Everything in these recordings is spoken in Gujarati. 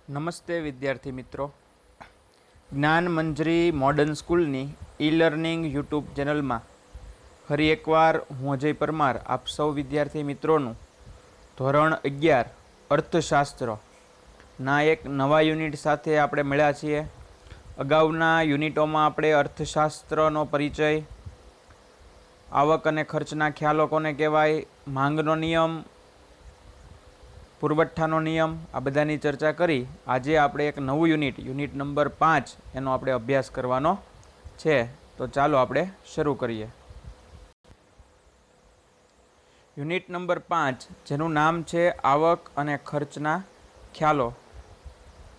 નમસ્તે વિદ્યાર્થી મિત્રો, જ્ઞાન મંજરી મોડર્ન સ્કૂલની ઈ લર્નિંગ યુટ્યુબ ચેનલમાં ફરી એકવાર હું અજય પરમાર આપ સૌ વિદ્યાર્થી મિત્રોનું ધોરણ 11 અર્થશાસ્ત્રના એક નવા યુનિટ સાથે આપણે મળ્યા છીએ. અગાઉના યુનિટોમાં આપણે અર્થશાસ્ત્રનો પરિચય, આવક અને ખર્ચના ખ્યાલો કોને કહેવાય, માંગનો નિયમ, પુરવઠાનો નિયમ, આ બધાની ચર્ચા કરી. આજે આપણે એક નવું યુનિટ નંબર 5 એનો આપણે અભ્યાસ કરવાનો છે. તો ચાલો આપણે શરૂ કરીએ. યુનિટ નંબર 5 જેનું નામ છે આવક અને ખર્ચના ખ્યાલો.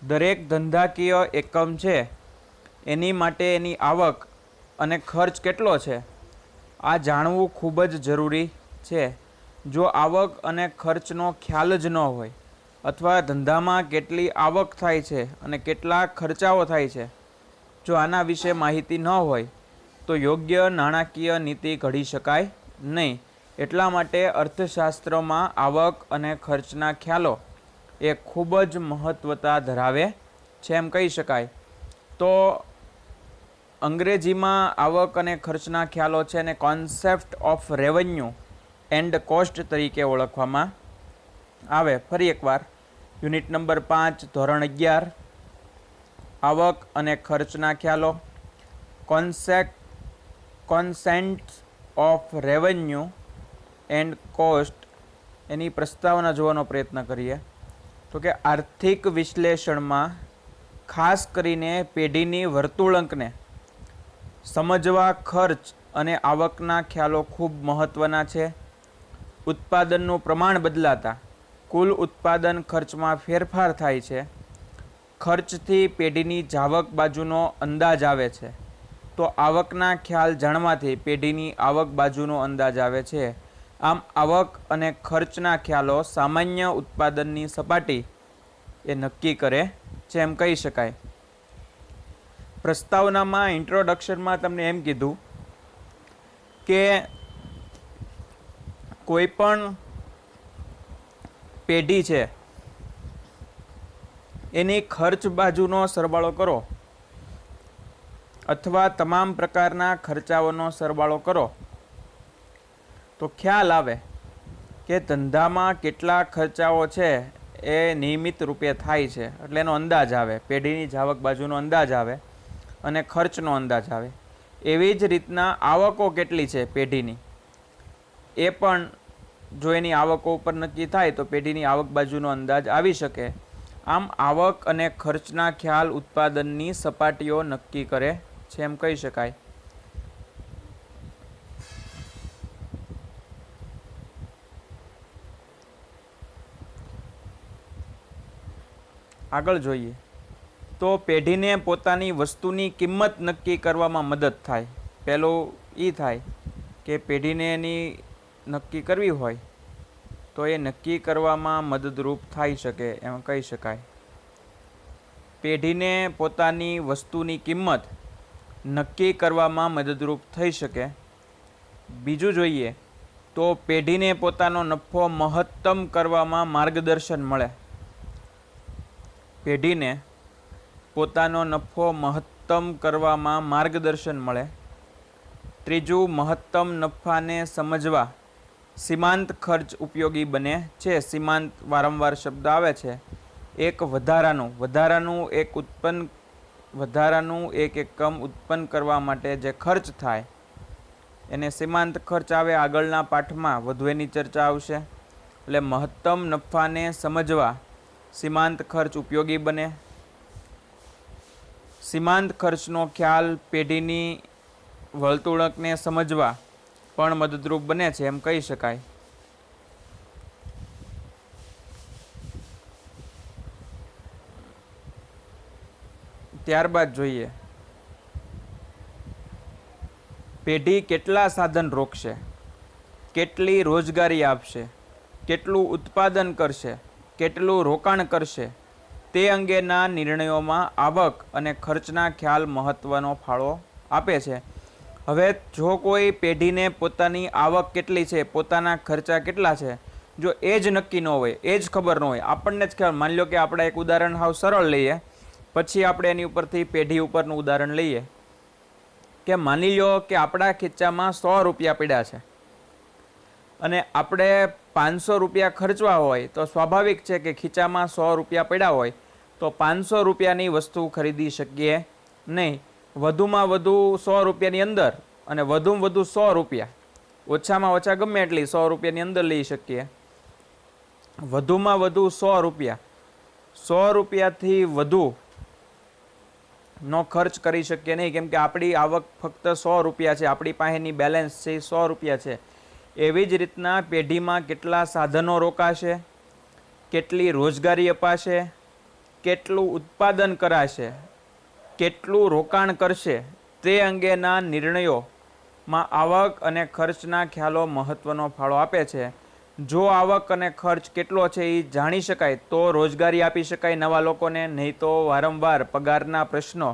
દરેક ધંધાકીય એકમ છે એની માટે એની આવક અને ખર્ચ કેટલો છે આ જાણવું ખૂબ જ જરૂરી છે. જો આવક અને ખર્ચનો ખ્યાલ જ ન હોય અથવા ધંધામાં કેટલી આવક થાય છે અને કેટલા ખર્ચાઓ થાય છે, જો આના વિશે માહિતી ન હોય તો યોગ્ય નાણાકીય નીતિ ઘડી શકાય નહીં. એટલા માટે અર્થશાસ્ત્રમાં આવક અને ખર્ચના ખ્યાલો એ ખૂબ જ મહત્વતા ધરાવે છે એમ કહી શકાય. તો અંગ્રેજીમાં આવક અને ખર્ચના ખ્યાલો છે અને concept of revenue and cost તરીકે ઓળખવામાં આવે. ફરી એકવાર યુનિટ નંબર 5 ધોરણ 11 આવક અને ખર્ચના ખ્યાલો, concept of revenue and cost એની પ્રસ્તાવના જોવાનો પ્રયત્ન કરીએ. તો કે આર્થિક વિશ્લેષણમાં ખાસ કરીને પેઢીની વર્તુળકને સમજવા ખર્ચ અને આવકના ખ્યાલો ખૂબ મહત્ત્વના છે. ઉત્પાદનનું પ્રમાણ બદલાતા કુલ ઉત્પાદન ખર્ચમાં ફેરફાર થાય છે. ખર્ચથી પેઢીની જાવક બાજુનો અંદાજ આવે છે, તો આવકના ખ્યાલ જાણવાથી પેઢીની આવક બાજુનો અંદાજ આવે છે. આમ આવક અને ખર્ચના ખ્યાલો સામાન્ય ઉત્પાદનની સપાટી એ નક્કી કરે છે એમ કહી શકાય. પ્રસ્તાવનામાં ઇન્ટ્રોડક્શનમાં તમને એમ કીધું કે કોઈ પણ પેઢી છે એની ખર્ચ બાજુનો સરવાળો કરો અથવા તમામ પ્રકારના ખર્ચાઓનો સરવાળો કરો તો ખ્યાલ આવે કે ધંધામાં કેટલા ખર્ચાઓ છે એ નિયમિત રૂપે થાય છે, એટલે એનો અંદાજ આવે. પેઢીની જાવક બાજુનો અંદાજ આવે અને ખર્ચનો અંદાજ આવે. એવી જ રીતના આવકો કેટલી છે પેઢીની એ પણ જો એની આવકો ઉપર નક્કી થાય તો પેઢીની આવક બાજુનો અંદાજ આવી શકે. આમ આવક અને ખર્ચના ખ્યાલ ઉત્પાદનની સપાટીઓ નક્કી કરે છે એમ કહી શકાય. આગળ જોઈએ તો પેઢીને પોતાની વસ્તુની કિંમત નક્કી કરવામાં મદદ થાય. પહેલું એ થાય કે પેઢીને એની નક્કી કરવી હોય તો એ નક્કી કરવામાં મદદરૂપ થઈ શકે એમ કહી શકાય. પેઢીને પોતાની વસ્તુની કિંમત નક્કી કરવામાં મદદરૂપ થઈ શકે. બીજું જોઈએ તો પેઢીને પોતાનો નફો મહત્તમ કરવામાં માર્ગદર્શન મળે. પેઢીને પોતાનો નફો મહત્તમ કરવામાં માર્ગદર્શન મળે. ત્રીજું, મહત્તમ નફાને સમજવા સીમાંત ખર્ચ ઉપયોગી બને છે. સીમાંત વારંવાર શબ્દ આવે છે. એક વધારાનું એક એકમ ઉત્પન્ન કરવા માટે જે ખર્ચ થાય એને સીમાંત ખર્ચ આવે. આગળના પાઠમાં વધુ એની ચર્ચા આવશે. એટલે મહત્તમ નફાને સમજવા સીમાંત ખર્ચ ઉપયોગી બને. સીમાંત ખર્ચનો ખ્યાલ પેઢીની વર્તુળકને સમજવા પણ મદદરૂપ બને છે એમ કહી શકાય. ત્યારબાદ જોઈએ પેઢી કેટલા સાધન રોકશે, કેટલી રોજગારી આપશે, કેટલું ઉત્પાદન કરશે, કેટલું રોકાણ કરશે તે અંગેના નિર્ણયોમાં આવક અને ખર્ચના ખ્યાલ મહત્ત્વનો ફાળો આપે છે. હવે જો કોઈ પેઢીને પોતાની આવક કેટલી છે, પોતાના ખર્ચા કેટલા છે, જો એ જ નક્કી ન હોય, એ જ ખબર ન હોય, આપણને જ ખ્યાલ, માની લો કે આપણે એક ઉદાહરણ હાવ સરળ લઈએ, પછી આપણે એની ઉપરથી પેઢી ઉપરનું ઉદાહરણ લઈએ કે માની લો કે આપણા ખીચામાં 100 રૂપિયા પડ્યા છે અને આપણે 500 રૂપિયા ખર્ચવા હોય તો સ્વાભાવિક છે કે ખીચામાં 100 રૂપિયા પડ્યા હોય તો 500 રૂપિયાની વસ્તુ ખરીદી શકીએ નહીં. વધુમાં વધુ 100 રૂપિયાની અંદર અને વધુમાં વધુ 100 રૂપિયા, ઓછામાં ઓછા ગમે એટલી 100 રૂપિયાની અંદર લઈ શકીએ. વધુમાં વધુ 100 રૂપિયા, 100 રૂપિયાથી વધુ નો ખર્ચ કરી શકીએ નહીં, કેમ કે આપણી આવક ફક્ત 100 રૂપિયા છે, આપણી પાસેની બેલેન્સ છે 100 રૂપિયા છે. એવી જ રીતના પેઢીમાં કેટલા સાધનો રોકાશે, કેટલી રોજગારી અપાશે, કેટલું ઉત્પાદન કરાશે, કેટલું રોકાણ કરશે, તે અંગેના નિર્ણયોમાં આવક અને ખર્ચના ખ્યાલો મહત્ત્વનો ફાળો આપે છે. જો આવક અને ખર્ચ કેટલો છે એ જાણી શકાય તો રોજગારી આપી શકાય નવા લોકોને, નહીં તો વારંવાર પગારના પ્રશ્નો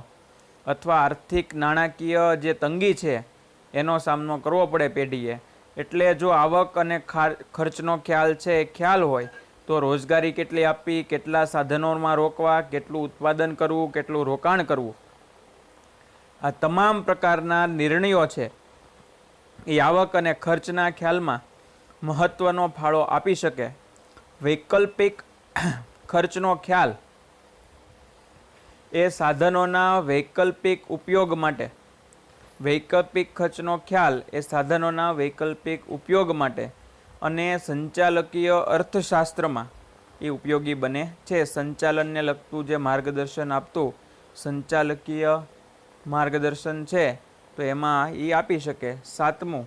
અથવા આર્થિક નાણાકીય જે તંગી છે એનો સામનો કરવો પડે પેઢીએ. એટલે જો આવક અને ખર્ચનો ખ્યાલ છે એ ખ્યાલ હોય તો રોજગારી કેટલી આપવી, કેટલા સાધનોમાં રોકવા, કેટલું ઉત્પાદન કરવું, કેટલું રોકાણ કરવું, આ તમામ પ્રકારના નિર્ણયો છે એ આવક અને ખર્ચના ખ્યાલમાં મહત્ત્વનો ફાળો આપી શકે. વૈકલ્પિક ખર્ચનો ખ્યાલ એ સાધનોના વૈકલ્પિક ઉપયોગ માટે, વૈકલ્પિક ખર્ચનો ખ્યાલ એ સાધનોના વૈકલ્પિક ઉપયોગ માટે અને સંચાલકીય અર્થશાસ્ત્રમાં એ ઉપયોગી બને છે. સંચાલનને લગતું જે માર્ગદર્શન આપતું સંચાલકીય માર્ગદર્શન છે તો એમાં એ આપી શકે. 7મું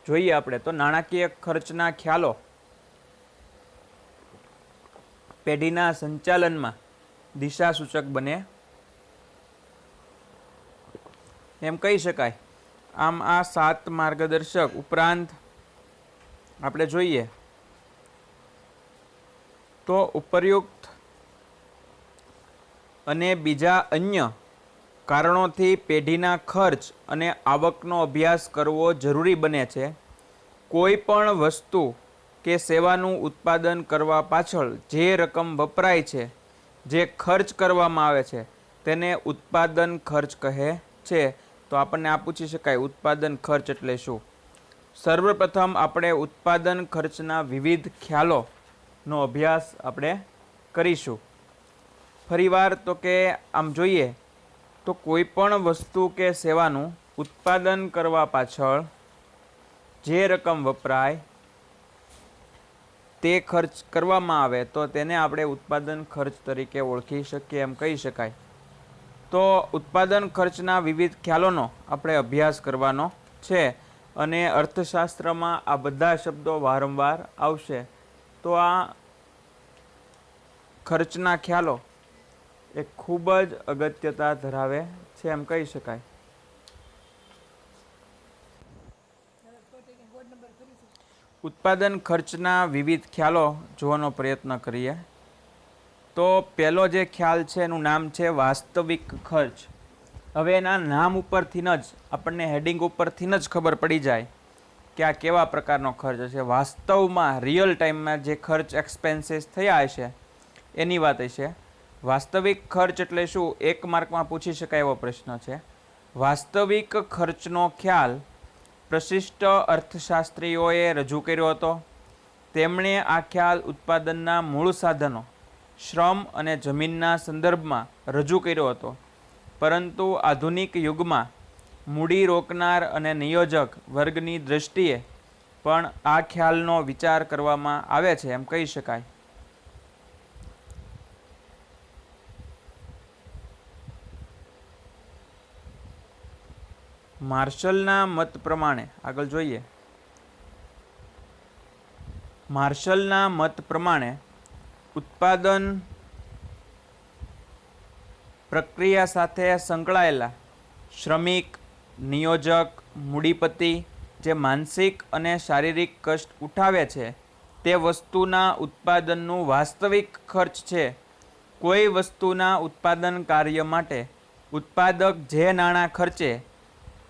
જોઈએ આપણે તો નાણાકીય ખર્ચના ખ્યાલો પેઢીના સંચાલનમાં દિશાસૂચક બને એમ કહી શકાય. આમ આ 7 માર્ગદર્શક ઉપરાંત આપણે જોઈએ તો ઉપર્યુક્ત અને બીજા અન્ય કારણોથી પેઢીના ખર્ચ અને આવકનો અભ્યાસ કરવો જરૂરી બને છે. કોઈ પણ વસ્તુ કે સેવાનું ઉત્પાદન કરવા પાછળ જે રકમ વપરાય છે, જે ખર્ચ કરવામાં આવે છે તેને ઉત્પાદન ખર્ચ કહે છે. તો આપણને આ પૂછી શકાય ઉત્પાદન ખર્ચ એટલે શું? સર્વપ્રથમ આપણે ઉત્પાદન ખર્ચના વિવિધ ખ્યાલોનો અભ્યાસ આપણે કરીશું. ફરીવાર તો કે આમ જોઈએ તો કોઈ પણ વસ્તુ કે સેવાનું ઉત્પાદન કરવા પાછળ જે રકમ વપરાય તે ખર્ચ કરવામાં આવે તો તેને આપણે ઉત્પાદન ખર્ચ તરીકે ઓળખી શકીએ એમ કહી શકાય. તો ઉત્પાદન ખર્ચના વિવિધ ખ્યાલોનો આપણે અભ્યાસ કરવાનો છે અને અર્થશાસ્ત્રમાં આ બધા શબ્દો વારંવાર આવશે. તો આ ખર્ચના ખ્યાલો એ ખૂબ જ અગત્યતા ધરાવે છે એમ કહી શકાય. ઉત્પાદન ખર્ચના વિવિધ ખ્યાલો જોવાનો પ્રયત્ન કરીએ. તો પહેલો જે ખ્યાલ છે એનું નામ છે વાસ્તવિક ખર્ચ. હવે એના નામ ઉપરથી જ આપણને હેડિંગ ઉપરથી જ ખબર પડી જાય કે આ કેવા પ્રકારનો ખર્ચ હશે. વાસ્તવમાં રિયલ ટાઈમમાં જે ખર્ચ એક્સપેન્સીસ થયા હશે એની વાત હશે. વાસ્તવિક ખર્ચ એટલે શું? 1 માર્કમાં પૂછી શકાય એવો પ્રશ્ન છે. વાસ્તવિક ખર્ચનો ખ્યાલ પ્રશિષ્ટ અર્થશાસ્ત્રીઓએ રજૂ કર્યો હતો. તેમણે આ ખ્યાલ ઉત્પાદનના મૂળ સાધનો, શ્રમ અને જમીનના સંદર્ભમાં રજૂ કર્યો હતો. પરંતુ આધુનિક યુગમાં મૂડી રોકનાર અને નિયોજક વર્ગની દૃષ્ટિએ પણ આ ખ્યાલનો વિચાર કરવામાં આવે છે એમ કહી શકાય. માર્શલના મત પ્રમાણે આગળ જોઈએ. માર્શલના મત પ્રમાણે ઉત્પાદન પ્રક્રિયા સાથે સંકળાયેલા શ્રમિક, નિયોજક, મૂડીપતિ જે માનસિક અને શારીરિક કષ્ટ ઉઠાવે છે તે વસ્તુના ઉત્પાદનનું વાસ્તવિક ખર્ચ છે. કોઈ વસ્તુના ઉત્પાદન કાર્ય માટે ઉત્પાદક જે નાણાં ખર્ચે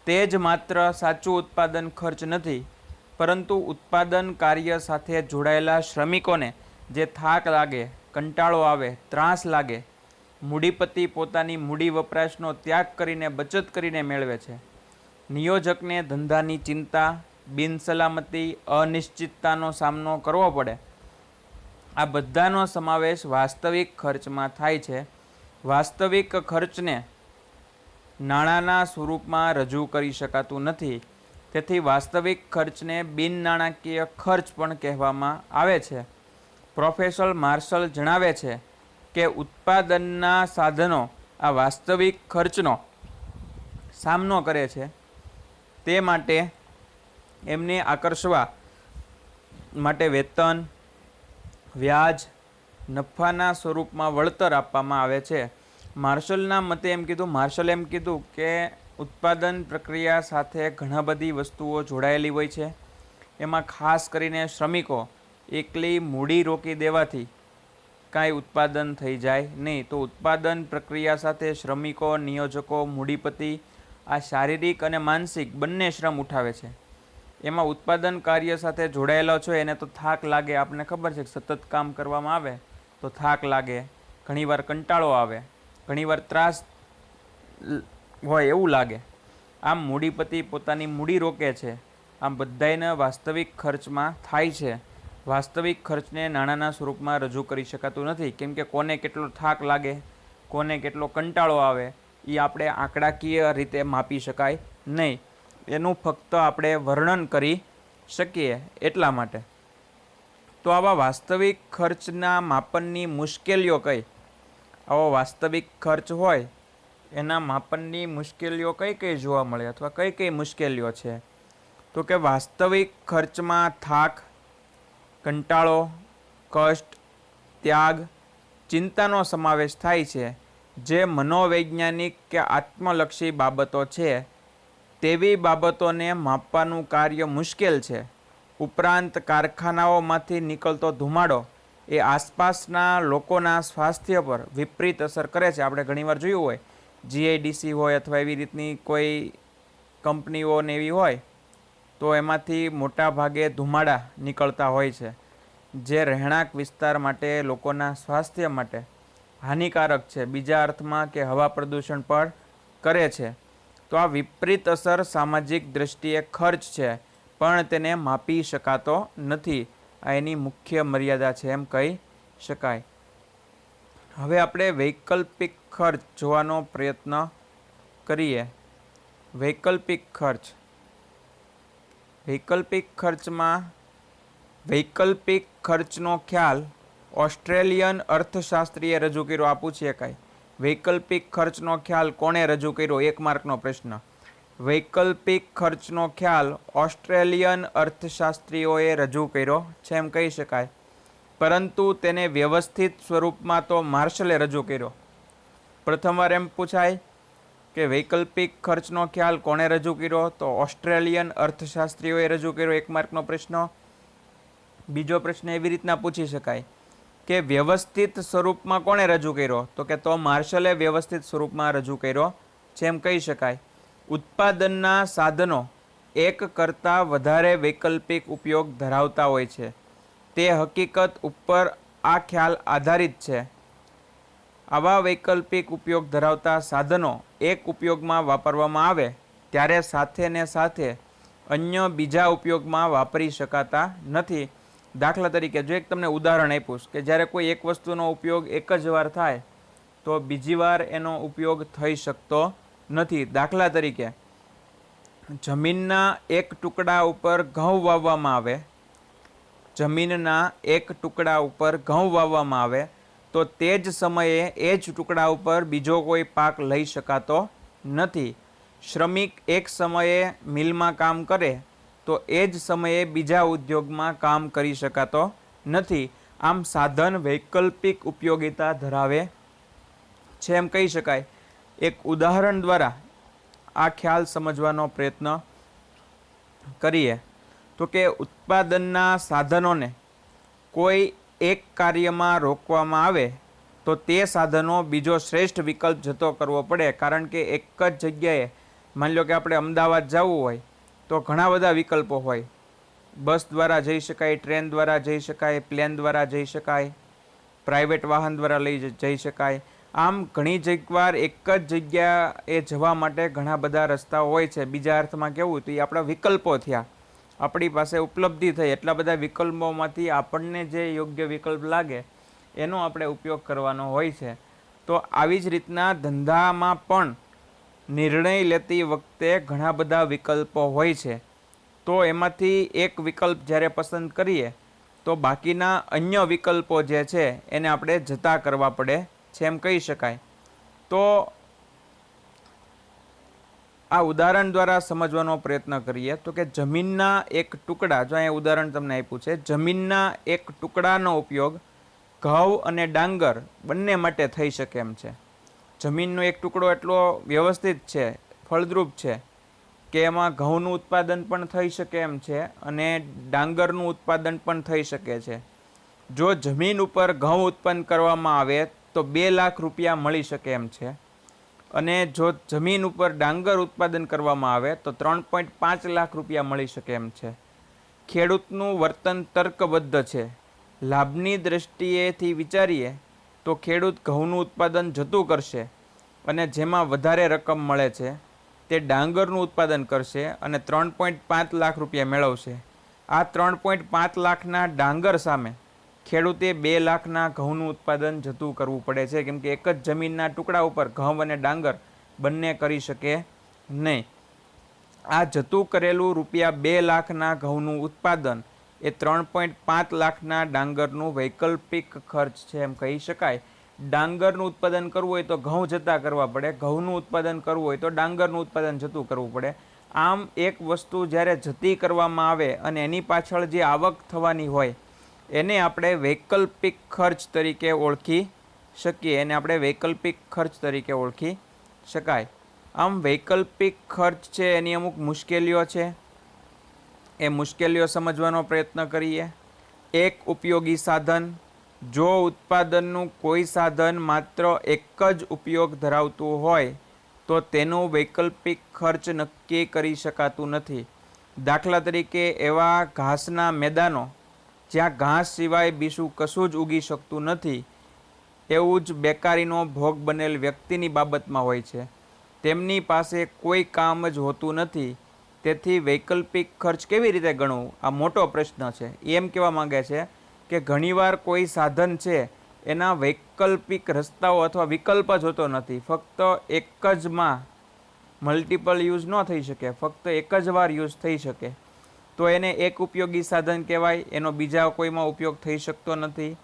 તે જ માત્ર સાચું ઉત્પાદન ખર્ચ નથી, પરંતુ ઉત્પાદન કાર્ય સાથે જોડાયેલા શ્રમિકોને જે થાક લાગે, કંટાળો આવે, ત્રાસ લાગે, મૂડીપતિ પોતાની મૂડી વપરાશનો ત્યાગ કરીને બચત કરીને મેળવે છે. નિયોજકને ધંધાની ચિંતા, બિનસલામતી, અનિશ્ચિતતાનો સામનો કરવો પડે. આ બધાનો સમાવેશ વાસ્તવિક ખર્ચમાં થાય છે. વાસ્તવિક ખર્ચને નાણાંના સ્વરૂપમાં રજૂ કરી શકાતું નથી. તેથી વાસ્તવિક ખર્ચને બિન નાણાકીય ખર્ચ પણ કહેવામાં આવે છે. પ્રોફેસર માર્શલ જણાવે છે કે ઉત્પાદનના સાધનો આ વાસ્તવિક ખર્ચનો સામનો કરે છે. તે માટે એમને આકર્ષવા માટે વેતન, વ્યાજ, નફાના સ્વરૂપમાં વળતર આપવામાં આવે છે. માર્શલે એમ કીધું કે ઉત્પાદન પ્રક્રિયા સાથે ઘણા બધી વસ્તુઓ જોડાયેલી હોય છે. એમાં ખાસ કરીને શ્રમિકો એકલી મૂડી રોકી દેવાથી કાંઈ ઉત્પાદન થઈ જાય નહીં. તો ઉત્પાદન પ્રક્રિયા સાથે શ્રમિકો, નિયોજકો, મૂડીપતિ આ શારીરિક અને માનસિક બંને શ્રમ ઉઠાવે છે. એમાં ઉત્પાદન કાર્ય સાથે જોડાયેલો છે એને તો થાક લાગે. આપણને ખબર છે કે સતત કામ કરવામાં આવે તો થાક લાગે, ઘણીવાર કંટાળો આવે, ઘણીવાર ત્રાસ હોય એવું લાગે. આમ મૂડીપતિ પોતાની મૂડી રોકે છે. આમ બધાયને વાસ્તવિક ખર્ચમાં થાય છે. વાસ્તવિક ખર્ચને નાણાંના સ્વરૂપમાં રજૂ કરી શકાતું નથી, કેમ કે કોને કેટલો થાક લાગે, કોને કેટલો કંટાળો આવે એ આપણે આંકડાકીય રીતે માપી શકાય નહીં. એનું ફક્ત આપણે વર્ણન કરી શકીએ એટલા માટે. તો આવા વાસ્તવિક ખર્ચના માપનની મુશ્કેલીઓ કઈ? આવો વાસ્તવિક ખર્ચ હોય એના માપનની મુશ્કેલીઓ કઈ કઈ જોવા મળે અથવા કઈ કઈ મુશ્કેલીઓ છે? તો કે વાસ્તવિક ખર્ચમાં થાક, કંટાળો, કષ્ટ, ત્યાગ, ચિંતાનો સમાવેશ થાય છે. જે મનોવૈજ્ઞાનિક કે આત્મલક્ષી બાબતો છે તેવી બાબતોને માપવાનું કાર્ય મુશ્કેલ છે. ઉપરાંત કારખાનાઓમાંથી નીકળતો ધુમાડો એ આસપાસના લોકોના સ્વાસ્થ્ય પર વિપરીત અસર કરે છે. આપણે ઘણીવાર જોયું હોય જીઆઈડીસી હોય અથવા એવી રીતની કોઈ કંપનીઓ ને એવી હોય તો એમાંથી મોટા ભાગે ધુમાડા નીકળતા હોય છે, જે રહેણાંક વિસ્તાર માટે, લોકોના સ્વાસ્થ્ય માટે હાનિકારક છે. બીજા અર્થમાં કે હવા પ્રદૂષણ પણ કરે છે. તો આ વિપરીત અસર સામાજિક દ્રષ્ટિએ ખર્ચ છે, પણ તેને માપી શકાતો નથી. આ એની મુખ્ય મર્યાદા છે એમ કહી શકાય. હવે આપણે વૈકલ્પિક ખર્ચ જોવાનો પ્રયત્ન કરીએ. વૈકલ્પિક ખર્ચ. વૈકલ્પિક ખર્ચનો ખ્યાલ ઓસ્ટ્રેલિયન અર્થશાસ્ત્રીએ રજૂ કર્યો. આ પૂછી શકાય. વૈકલ્પિક ખર્ચનો ખ્યાલ કોણે રજૂ કર્યો? 1 માર્કનો પ્રશ્ન. વૈકલ્પિક ખર્ચનો ખ્યાલ ઓસ્ટ્રેલિયન અર્થશાસ્ત્રીઓએ રજૂ કર્યો છે એમ કહી શકાય, પરંતુ તેને વ્યવસ્થિત સ્વરૂપમાં તો માર્શલે રજૂ કર્યો. પ્રથમવાર એમ પૂછાય કે વૈકલ્પિક ખર્ચનો ખ્યાલ કોણે રજૂ કર્યો? તો ઓસ્ટ્રેલિયન અર્થશાસ્ત્રીઓએ રજૂ કર્યો. 1 માર્કનો પ્રશ્ન. બીજો પ્રશ્ન એવી રીતના પૂછી શકાય કે વ્યવસ્થિત સ્વરૂપમાં કોણે રજૂ કર્યો? તો કે માર્શલે વ્યવસ્થિત સ્વરૂપમાં રજૂ કર્યો છે એમ કહી શકાય. ઉત્પાદનના સાધનો એક કરતાં વધારે વૈકલ્પિક ઉપયોગ ધરાવતા હોય છે. તે હકીકત ઉપર આ ખ્યાલ આધારિત છે. આવા વૈકલ્પિક ઉપયોગ ધરાવતા સાધનો એક ઉપયોગમાં વાપરવામાં આવે ત્યારે સાથે ને સાથે અન્ય બીજા ઉપયોગમાં વાપરી શકાતા નથી. દાખલા તરીકે જો એક તમને ઉદાહરણ આપ્યું કે જ્યારે કોઈ એક વસ્તુનો ઉપયોગ એક જ વાર થાય તો બીજી વાર એનો ઉપયોગ થઈ શકતો નથી. દાખલા તરીકે જમીનના એક ટુકડા ઉપર ઘઉં વાવવામાં આવે, જમીનના એક ટુકડા ઉપર ઘઉં વાવવામાં આવે તો તે જ સમયે એ જ ટુકડા ઉપર બીજો કોઈ પાક લઈ શકાતો નથી. શ્રમિક એક સમયે મિલમાં કામ કરે તો એ જ સમયે બીજા ઉદ્યોગમાં કામ કરી શકાતો નથી. આમ સાધન વૈકલ્પિક ઉપયોગિતા ધરાવે છે એમ કહી શકાય. એક ઉદાહરણ દ્વારા આ ખ્યાલ સમજવાનો પ્રયત્ન કરીએ તો કે ઉત્પાદનના સાધનોને કોઈ એક કાર્યમાં રોકવામાં આવે તો તે સાધનો બીજો શ્રેષ્ઠ વિકલ્પ જતો કરવો પડે. કારણ કે એક જ જગ્યાએ માની લો કે આપણે અમદાવાદ જવું હોય તો ઘણા બધા વિકલ્પો હોય. બસ દ્વારા જઈ શકાય, ટ્રેન દ્વારા જઈ શકાય, પ્લેન દ્વારા જઈ શકાય, પ્રાઇવેટ વાહન દ્વારા જઈ શકાય. આમ ઘણી જગ્યાવાર એક જ જગ્યાએ જવા માટે ઘણા બધા રસ્તાઓ હોય છે. બીજા અર્થમાં કેવું તો એ આપણા વિકલ્પો થયા, આપણી પાસે ઉપલબ્ધિ થઈ, એટલા બધા વિકલ્પોમાંથી આપણને જે યોગ્ય વિકલ્પ લાગે એનો આપણે ઉપયોગ કરવાનો હોય છે. તો આવી જ રીતના ધંધામાં પણ નિર્ણય લેતી વખતે ઘણા બધા વિકલ્પો હોય છે. તો એમાંથી એક વિકલ્પ જ્યારે પસંદ કરીએ તો બાકીના અન્ય વિકલ્પો જે છે એને આપણે જતા કરવા પડે છે એમ કહી શકાય. તો આ ઉદાહરણ દ્વારા સમજવાનો પ્રયત્ન કરીએ તો કે જમીનના એક ટુકડા, જો અહીંયા ઉદાહરણ તમને આપ્યું છે, જમીનના એક ટુકડાનો ઉપયોગ ઘઉં અને ડાંગર બંને માટે થઈ શકે એમ છે. જમીનનો એક ટુકડો એટલો વ્યવસ્થિત છે, ફળદ્રુપ છે કે એમાં ઘઉંનું ઉત્પાદન પણ થઈ શકે એમ છે અને ડાંગરનું ઉત્પાદન પણ થઈ શકે છે. જો જમીન ઉપર ઘઉં ઉત્પન્ન કરવામાં આવે તો 2 લાખ રૂપિયા મળી શકે એમ છે અને જો જમીન ઉપર ડાંગર ઉત્પાદન કરવામાં આવે તો 3.5 લાખ રૂપિયા મળી શકે એમ છે. ખેડૂતનું વર્તન તર્કબદ્ધ છે. લાભની દ્રષ્ટિએથી વિચારીએ તો ખેડૂત ઘઉંનું ઉત્પાદન જતું કરશે અને જેમાં વધારે રકમ મળે છે તે ડાંગરનું ઉત્પાદન કરશે અને 3.5 લાખ રૂપિયા મેળવશે. આ 3.5 લાખના ડાંગર સામે ખેડૂતે 2 લાખના ઘઉંનું ઉત્પાદન જતું કરવું પડે છે, કેમ કે એક જ જમીનના ટુકડા ઉપર ઘઉં અને ડાંગર બંને કરી શકે નહીં. આ જતું કરેલું રૂપિયા 2 લાખના ઘઉંનું ઉત્પાદન એ 3.5 લાખના ડાંગરનું વૈકલ્પિક ખર્ચ છે એમ કહી શકાય. ડાંગરનું ઉત્પાદન કરવું હોય તો ઘઉં જતા કરવા પડે, ઘઉંનું ઉત્પાદન કરવું હોય તો ડાંગરનું ઉત્પાદન જતું કરવું પડે. આમ એક વસ્તુ જ્યારે જતી કરવામાં આવે અને એની પાછળ જે આવક થવાની હોય એને આપણે વૈકલ્પિક ખર્ચ તરીકે ઓળખી શકીએ, એને આપણે વૈકલ્પિક ખર્ચ તરીકે ઓળખી શકાય. આમ વૈકલ્પિક ખર્ચ છે એની અમુક મુશ્કેલીઓ છે, એ મુશ્કેલીઓ સમજવાનો પ્રયત્ન કરીએ. એક ઉપયોગી સાધન, જો ઉત્પાદનનું કોઈ સાધન માત્ર એક જ ઉપયોગ ધરાવતું હોય તો તેનું વૈકલ્પિક ખર્ચ નક્કી કરી શકાતું નથી. દાખલા તરીકે એવા ઘાસના મેદાનો જ્યાં ઘાસ સિવાય બીજું કશું જ ઉગી શકતું નથી, એવું જ બેકારીનો ભોગ બનેલ વ્યક્તિની બાબતમાં હોય છે. તેમની પાસે કોઈ કામ જ હોતું નથી, તેથી વૈકલ્પિક ખર્ચ કેવી રીતે ગણવું, આ મોટો પ્રશ્ન છે. એમ કહેવા માંગે છે કે ઘણીવાર કોઈ સાધન છે એના વૈકલ્પિક રસ્તાઓ અથવા વિકલ્પ જ હોતો નથી, ફક્ત એક જ માં મલ્ટિપલ યુઝ ન થઈ શકે, ફક્ત એક જ વાર યુઝ થઈ શકે, તો એને એક ઉપયોગી સાધન કહેવાય, એનો બીજા કોઈમાં ઉપયોગ થઈ શકતો નથી.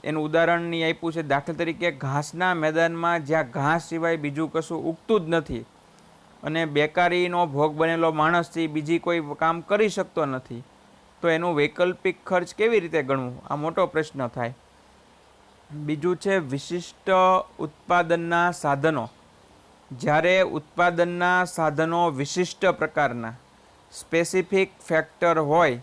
એનું ઉદાહરણની આપ્યું છે, દાખલા તરીકે ઘાસના મેદાનમાં જ્યાં ઘાસ સિવાય બીજું કશું ઉગતું જ નથી અને બેકારીનો ભોગ બનેલો માણસથી બીજી કોઈ કામ કરી શકતો નથી, તો એનું વૈકલ્પિક ખર્ચ કેવી રીતે ગણવું, આ મોટો પ્રશ્ન થાય. બીજું છે વિશિષ્ટ ઉત્પાદનના સાધનો. જ્યારે ઉત્પાદનના સાધનો વિશિષ્ટ પ્રકારના સ્પેસિફિક ફેક્ટર હોય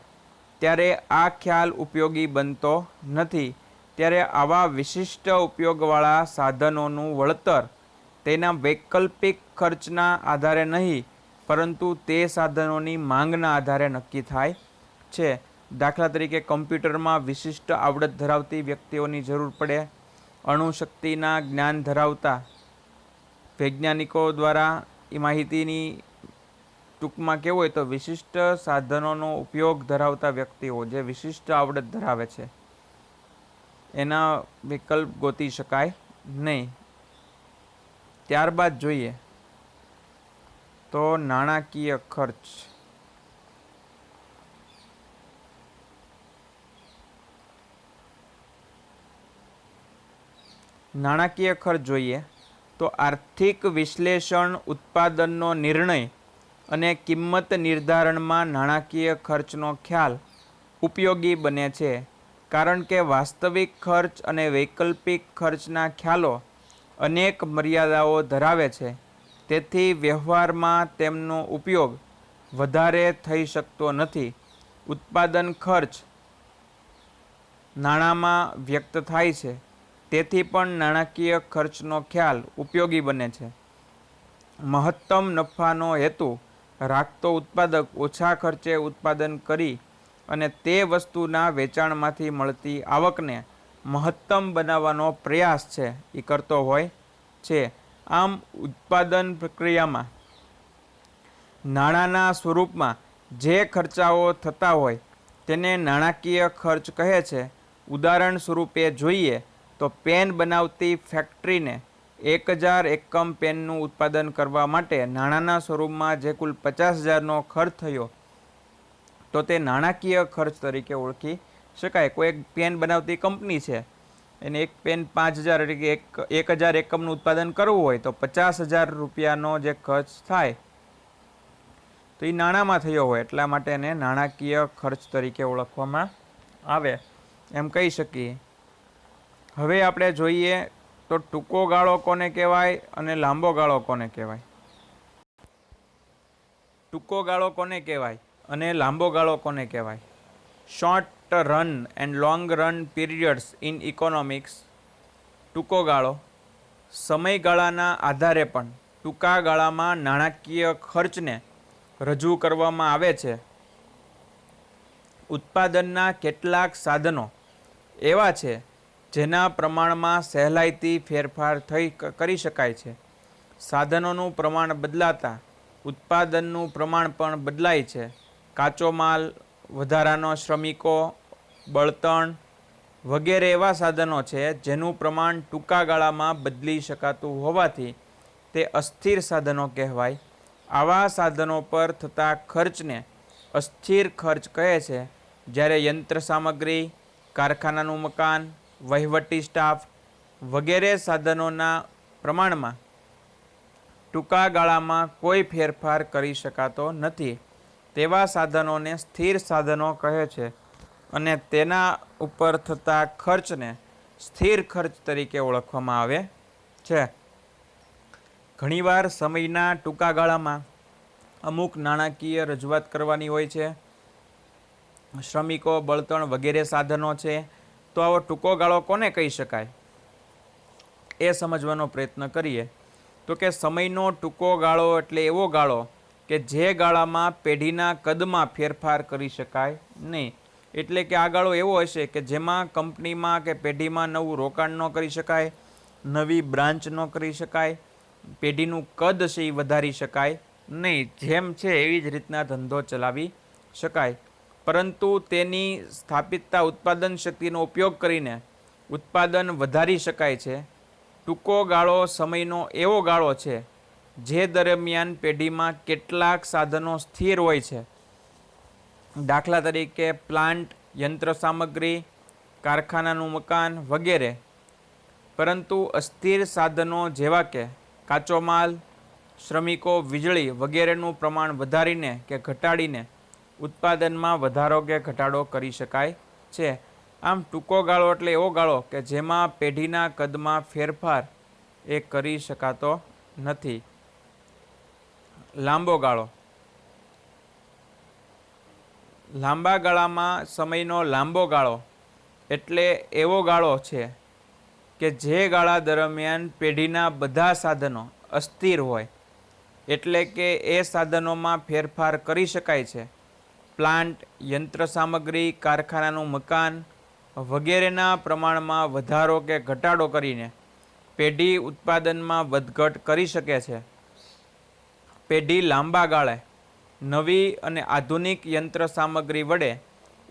ત્યારે આ ખ્યાલ ઉપયોગી બનતો નથી. ત્યારે આવા વિશિષ્ટ ઉપયોગવાળા સાધનોનું વળતર તેના વૈકલ્પિક ખર્ચના આધારે નહીં પરંતુ તે સાધનોની માંગના આધારે નક્કી થાય છે. દાખલા તરીકે કમ્પ્યુટરમાં વિશિષ્ટ આવડત ધરાવતી વ્યક્તિઓની જરૂર પડે. અણુશક્તિના જ્ઞાન ધરાવતા વૈજ્ઞાનિકો દ્વારા એ માહિતીની ટૂંકમાં કહેવું હોય તો વિશિષ્ટ સાધનોનો ઉપયોગ ધરાવતા વ્યક્તિઓ જે વિશિષ્ટ આવડત ધરાવે છે એના વિકલ્પ ગોતી શકાય નહીં. ત્યારબાદ જોઈએ તો નાણાકીય ખર્ચ. નાણાકીય ખર્ચ જોઈએ તો આર્થિક વિશ્લેષણ, ઉત્પાદનનો નિર્ણય અને કિંમત નિર્ધારણમાં નાણાકીય ખર્ચનો ખ્યાલ ઉપયોગી બને છે, કારણ કે વાસ્તવિક ખર્ચ અને વૈકલ્પિક ખર્ચના ખ્યાલો અનેક મર્યાદાઓ ધરાવે છે. તેથી વ્યવહારમાં તેમનો ઉપયોગ વધારે થઈ શકતો નથી. ઉત્પાદન ખર્ચ નાણાંમાં વ્યક્ત થાય છે, તેથી પણ નાણાકીય ખર્ચનો ખ્યાલ ઉપયોગી બને છે. મહત્તમ નફાનો હેતુ રાખતો ઉત્પાદક ઓછા ખર્ચે ઉત્પાદન કરી અને તે વસ્તુના વેચાણમાંથી મળતી આવકને મહત્તમ બનાવવાનો પ્રયાસ છે એ કરતો હોય છે. આમ ઉત્પાદન પ્રક્રિયામાં નાણાંના સ્વરૂપમાં જે ખર્ચાઓ થતા હોય તેને નાણાકીય ખર્ચ કહે છે. ઉદાહરણ સ્વરૂપે જોઈએ તો પેન બનાવતી ફેક્ટરીને 1000 એકમ પેનનું ઉત્પાદન કરવા માટે નાણાંના સ્વરૂપમાં જે કુલ 50,000નો ખર્ચ થયો તો તે નાણાકીય ખર્ચ તરીકે ઓળખી શકાય. કોઈ એક પેન બનાવતી કંપની છે, એને એક પેન 5000 એટલે કે 1000 એકમનું ઉત્પાદન કરવું હોય તો 50,000 રૂપિયાનો જે ખર્ચ થાય તો એ નાણાંમાં થયો હોય, એટલા માટે એને નાણાકીય ખર્ચ તરીકે ઓળખવામાં આવે એમ કહી શકીએ. હવે આપણે જોઈએ તો ટૂંકો ગાળો કોને કહેવાય અને લાંબો ગાળો કોને કહેવાય. ટૂંકો ગાળો કોને કહેવાય અને લાંબો ગાળો કોને કહેવાય? Short run and long run periods in economics. ટૂંકો ગાળો સમયગાળાના આધારે પણ ટૂંકા ગાળામાં નાણાકીય ખર્ચને રજૂ કરવામાં આવે છે. ઉત્પાદનના કેટલાક સાધનો એવા છે જેના પ્રમાણમાં સહેલાઈથી ફેરફાર કરી શકાય છે. સાધનોનું પ્રમાણ બદલાતા ઉત્પાદનનું પ્રમાણ પણ બદલાય છે. કાચો માલ, વધારાનો શ્રમિકો, બળતણ વગેરે એવા સાધનો છે જેનું પ્રમાણ ટૂંકા ગાળામાં બદલી શકાતું હોવાથી તે અસ્થિર સાધનો કહેવાય. આવા સાધનો પર થતા ખર્ચને અસ્થિર ખર્ચ કહે છે. જ્યારે યંત્ર સામગ્રી, કારખાનાનું મકાન, વહીવટી સ્ટાફ વગેરે સાધનોના પ્રમાણમાં ટૂંકા ગાળામાં કોઈ ફેરફાર કરી શકાતો નથી તેવા સાધનોને સ્થિર સાધનો કહે છે અને તેના ઉપર થતા ખર્ચને સ્થિર ખર્ચ તરીકે ઓળખવામાં આવે છે. ઘણીવાર સમયના ટૂંકા ગાળામાં અમુક નાણાકીય રજૂઆત કરવાની હોય છે. શ્રમિકો, બળતણ વગેરે સાધનો છે. તો આવો ટૂંકો ગાળો કોને કહી શકાય એ સમજવાનો પ્રયત્ન કરીએ. તો કે સમયનો ટૂંકો ગાળો એટલે એવો ગાળો કે જે ગાળામાં પેઢીના કદમાં ફેરફાર કરી શકાય નહીં. એટલે કે આ ગાળો એવો હશે કે જેમાં કંપનીમાં કે પેઢીમાં નવું રોકાણ ન કરી શકાય, નવી બ્રાન્ચ ન કરી શકાય, પેઢીનું કદ છે એ વધારી શકાય નહીં. જેમ છે એવી જ રીતના ધંધો ચલાવી શકાય, પરંતુ તેની સ્થાપિતતા ઉત્પાદન શક્તિનો ઉપયોગ કરીને ઉત્પાદન વધારી શકાય છે. ટૂંકો ગાળો સમયનો એવો ગાળો છે જે દરમિયાન પેઢીમાં કેટલાક સાધનો સ્થિર હોય છે. દાખલા તરીકે પ્લાન્ટ, યંત્ર સામગ્રી, કારખાનાનું મકાન વગેરે. પરંતુ અસ્થિર સાધનો જેવા કે કાચો માલ, શ્રમિકો, વીજળી વગેરેનું પ્રમાણ વધારીને કે ઘટાડીને ઉત્પાદનમાં વધારો કે ઘટાડો કરી શકાય છે. આમ ટૂંકો ગાળો એટલે એવો ગાળો કે જેમાં પેઢીના કદમાં ફેરફાર એ કરી શકાતો નથી. લાંબો ગાળો. લાંબા ગાળામાં સમયનો લાંબો ગાળો એટલે એવો ગાળો છે કે જે ગાળા દરમિયાન પેઢીના બધા સાધનો અસ્થિર હોય, એટલે કે એ સાધનોમાં ફેરફાર કરી શકાય છે. પ્લાન્ટ, યંત્ર સામગ્રી, કારખાનાનું મકાન વગેરેના પ્રમાણમાં વધારો કે ઘટાડો કરીને પેઢી ઉત્પાદનમાં વધઘટ કરી શકે છે. પેઢી લાંબા ગાળે નવી અને આધુનિક યંત્ર સામગ્રી વડે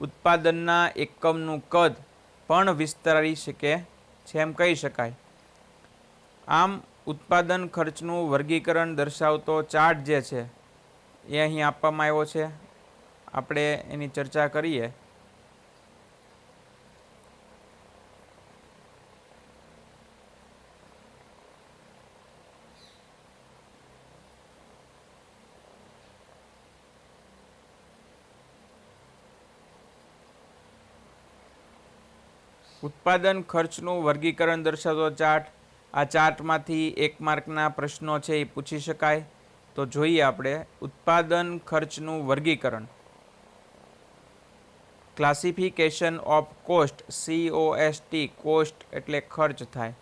ઉત્પાદનના એકમનું કદ પણ વિસ્તારી શકે છે એમ કહી શકાય. આમ ઉત્પાદન ખર્ચનું વર્ગીકરણ દર્શાવતો ચાર્ટ જે છે એ અહીં આપવામાં આવ્યો છે. આપણે એની ચર્ચા કરીએ. ઉત્પાદન ખર્ચનું વર્ગીકરણ દર્શાવતો ચાર્ટ. આ ચાર્ટમાંથી 1 માર્કના પ્રશ્નો છે એ પૂછી શકાય. તો જોઈએ આપણે ઉત્પાદન ખર્ચનું વર્ગીકરણ. Classification of cost, COST. Cost એટલે ખર્ચ થાય.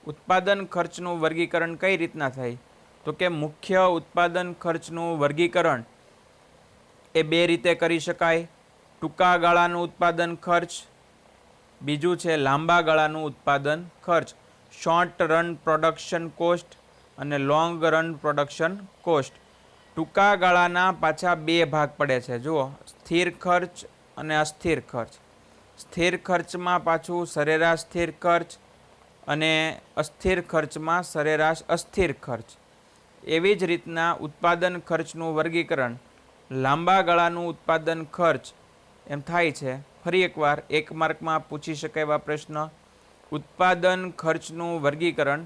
ઉત્પાદન ખર્ચનું વર્ગીકરણ કઈ રીતના થાય? તો કે મુખ્ય ઉત્પાદન ખર્ચનું વર્ગીકરણ એ 2 રીતે કરી શકાય. ટૂંકા ગાળાનું ઉત્પાદન ખર્ચ, બીજું છે લાંબા ગાળાનું ઉત્પાદન ખર્ચ, શોર્ટ રન પ્રોડક્શન કોસ્ટ અને લોંગ રન પ્રોડક્શન કોસ્ટ. ટૂંકા ગાળાના પાછા બે ભાગ પડે છે. જુઓ, સ્થિર ખર્ચ અને અસ્થિર ખર્ચ. સ્થિર ખર્ચમાં પાછું સરેરાશ સ્થિર ખર્ચ અને અસ્થિર ખર્ચમાં સરેરાશ અસ્થિર ખર્ચ. એવી જ રીતના ઉત્પાદન ખર્ચનું વર્ગીકરણ લાંબા ગાળાનું ઉત્પાદન ખર્ચ એમ થાય છે. ફરી એકવાર 1 માર્કમાં પૂછી શકાય એવા પ્રશ્ન. ઉત્પાદન ખર્ચનું વર્ગીકરણ,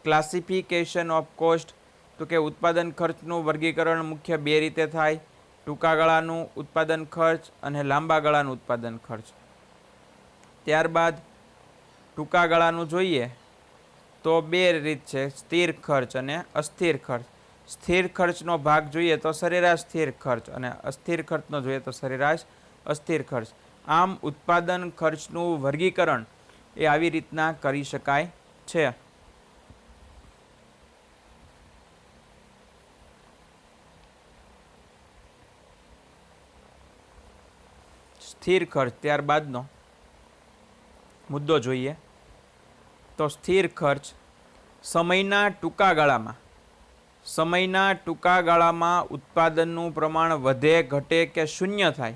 ક્લાસિફિકેશન ઓફ કોસ્ટ. તો કે ઉત્પાદન ખર્ચનું વર્ગીકરણ મુખ્ય બે રીતે થાય: ટૂંકા ગાળાનું ઉત્પાદન ખર્ચ અને લાંબા ગાળાનું ઉત્પાદન ખર્ચ. ત્યારબાદ ટૂંકા ગાળાનું જોઈએ તો બે રીત છે: સ્થિર ખર્ચ અને અસ્થિર ખર્ચ. સ્થિર ખર્ચનો ભાગ જોઈએ તો સરેરાશ સ્થિર ખર્ચ અને અસ્થિર ખર્ચનો જોઈએ તો સરેરાશ અસ્થિર ખર્ચ. આમ ઉત્પાદન ખર્ચનું વર્ગીકરણ એ આવી રીતના કરી શકાય છે. સ્થિર ખર્ચ ત્યારબાદનો મુદ્દો જોઈએ તો સ્થિર ખર્ચ સમયના ટૂંકા ગાળામાં ઉત્પાદનનું પ્રમાણ વધે, ઘટે કે શૂન્ય થાય,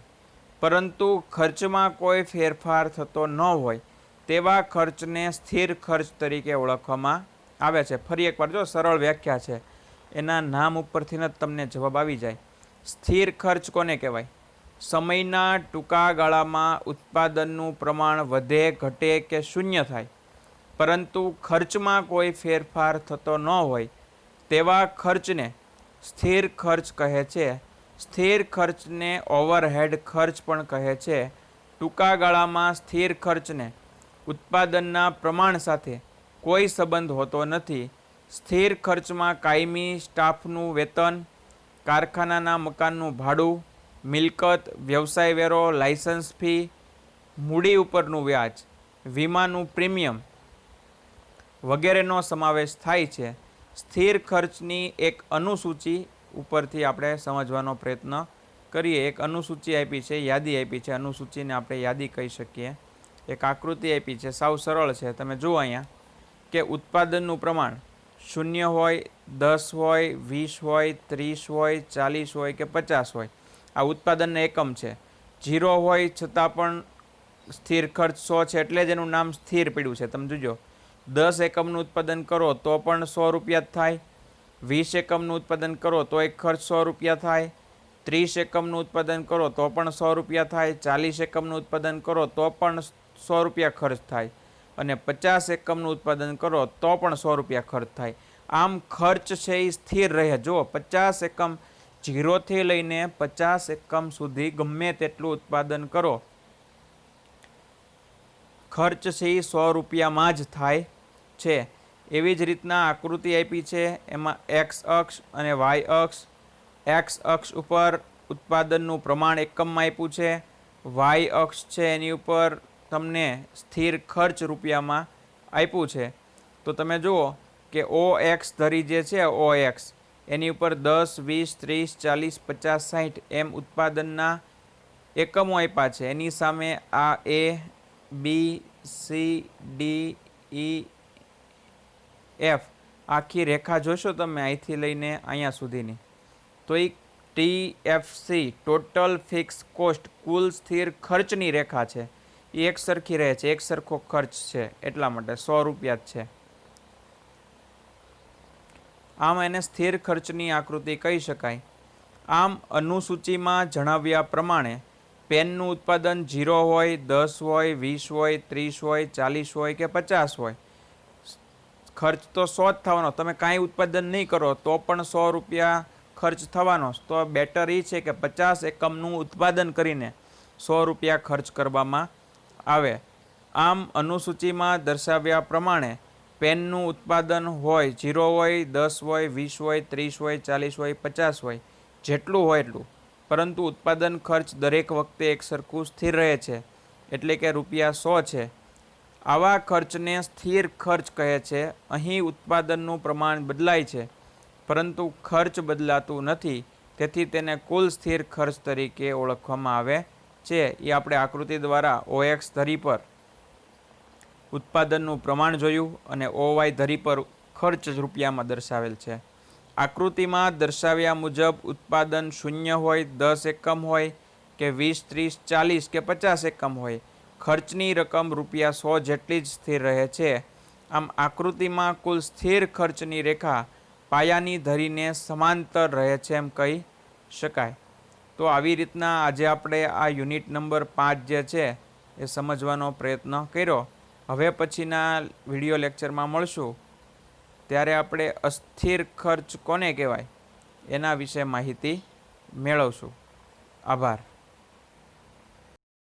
પરંતુ ખર્ચમાં કોઈ ફેરફાર થતો ન હોય તેવા ખર્ચને સ્થિર ખર્ચ તરીકે ઓળખવામાં આવે છે. ફરી એકવાર જો સરળ વ્યાખ્યા છે, એના નામ ઉપરથી જ તમને જવાબ આવી જાય. સ્થિર ખર્ચ કોને કહેવાય? સમયના ટૂંકા ગાળામાં ઉત્પાદનનું પ્રમાણ વધે, ઘટે કે શૂન્ય થાય, પરંતુ ખર્ચમાં કોઈ ફેરફાર થતો ન હોય તેવા ખર્ચને સ્થિર ખર્ચ કહે છે. સ્થિર ખર્ચને ઓવરહેડ ખર્ચ પણ કહે છે. ટૂંકા ગાળામાં સ્થિર ખર્ચને ઉત્પાદનના પ્રમાણ સાથે કોઈ સંબંધ હોતો નથી. સ્થિર ખર્ચમાં કાયમી સ્ટાફનું વેતન, કારખાનાના મકાનનું ભાડું, મિલકત, વ્યવસાય વેરો, લાયસન્સ ફી, મૂડી ઉપરનું વ્યાજ, વીમાનું પ્રીમિયમ વગેરેનો સમાવેશ થાય છે. સ્થિર ખર્ચની એક અનુસૂચિ ઉપરથી આપણે સમજવાનો પ્રયત્ન કરીએ. એક અનુસૂચિ આપી છે, યાદી આપી છે. અનુસૂચિને આપણે યાદી કહી શકીએ. એક આકૃતિ આપી છે, સાવ સરળ છે. તમે જુઓ અહીંયા કે ઉત્પાદનનું પ્રમાણ 0 હોય, 10 હોય, 20 હોય, 30 હોય, 40 હોય કે 50 હોય. આ ઉત્પાદનના એકમ છે. 0 હોય છતાં પણ સ્થિર ખર્ચ 100 છે એટલે જ એનું નામ સ્થિર પડ્યું છે. તમે જોજો, 10 એકમનું ઉત્પાદન કરો તો પણ 100 રૂપિયા જ થાય, 20 એકમનું ઉત્પાદન કરો તો એક ખર્ચ 100 રૂપિયા થાય, 30 એકમનું ઉત્પાદન કરો તો પણ 100 રૂપિયા થાય, 40 એકમનું ઉત્પાદન કરો તો પણ 100 રૂપિયા ખર્ચ થાય અને 50 એકમનું ઉત્પાદન કરો તો પણ 100 રૂપિયા ખર્ચ થાય. આમ ખર્ચ છે એ સ્થિર રહે. જો 50 એકમ 0થી લઈને 50 એકમ સુધી ગમે તેટલું ઉત્પાદન કરો, ખર્ચ છે એ 100 રૂપિયામાં જ થાય છે. એવી જ રીતના આકૃતિ આપી છે, એમાં એક્સ અક્ષ અને વાય અક્ષ. એક્સ અક્ષ ઉપર ઉત્પાદનનું પ્રમાણ એકમમાં આપ્યું છે, વાય અક્ષ છે એની ઉપર તમને સ્થિર ખર્ચ રૂપિયામાં આપ્યું છે. તો તમે જુઓ કે ઓ એક્સ ધરી જે છે, ઓ એક્સ એની ઉપર 10, 20, 30, 40, 50, 60 એમ ઉત્પાદનના એકમો આપ્યા છે. એની સામે આ એ, બી, સી, ડી, ઈ, એફ આખી રેખા જોશો તમે અહીંથી લઈને અહીંયા સુધીની, તો એ TFC ટોટલ ફિક્સ કોસ્ટ કુલ સ્થિર ખર્ચની રેખા છે. એ એક સરખી રહે છે, એક સરખો ખર્ચ છે, એટલા માટે 100 રૂપિયા જ છે. આમ એને સ્થિર ખર્ચની આકૃતિ કહી શકાય. આમ અનુસૂચિમાં જણાવ્યા પ્રમાણે પેનનું ઉત્પાદન 0 હોય, 10 હોય, 20 હોય, 30 હોય, 40 હોય કે 50 હોય, ખર્ચ તો 100 જ થવાનો. તમે કાંઈ ઉત્પાદન નહીં કરો તો પણ 100 રૂપિયા ખર્ચ થવાનો. તો બેટર એ છે કે 50 એકમનું ઉત્પાદન કરીને 100 રૂપિયા ખર્ચ કરવામાં આવે. આમ અનુસૂચિમાં દર્શાવ્યા પ્રમાણે પેનનું ઉત્પાદન હોય, 0 હોય, 10 હોય, 20 હોય, 30 હોય, 40 હોય, 50 હોય, જેટલું હોય એટલું, પરંતુ ઉત્પાદન ખર્ચ દરેક વખતે એક સરખું સ્થિર રહે છે, એટલે કે રૂપિયા 100 છે. આવા ખર્ચને સ્થિર ખર્ચ કહે છે. અહીં ઉત્પાદનનું પ્રમાણ બદલાય છે પરંતુ ખર્ચ બદલાતું નથી, તેથી તેને કુલ સ્થિર ખર્ચ તરીકે ઓળખવામાં આવે છે એ આપણે આકૃતિ દ્વારા OX ધરી પર ઉત્પાદનનું પ્રમાણ જોયું અને OY ધરી પર ખર્ચ રૂપિયામાં દર્શાવેલ છે. આકૃતિમાં દર્શાવ્યા મુજબ ઉત્પાદન 0 હોય, 10 એકમ હોય કે 20, 30, 40 કે 50 એકમ હોય, ખર્ચની રકમ ₹100 જેટલી જ સ્થિર રહે છે. આમ આકૃતિમાં કુલ સ્થિર ખર્ચની રેખા પાયાની ધરીને સમાંતર રહે છે એમ કહી શકાય. તો આવી રીતના આજે આપણે આ યુનિટ નંબર 5 જે છે એ સમજવાનો પ્રયત્ન કર્યો. હવે પછીના વિડીયો લેક્ચરમાં મળશું ત્યારે આપણે અસ્થિર ખર્ચ કોને કહેવાય એના વિશે માહિતી મેળવશું. આભાર.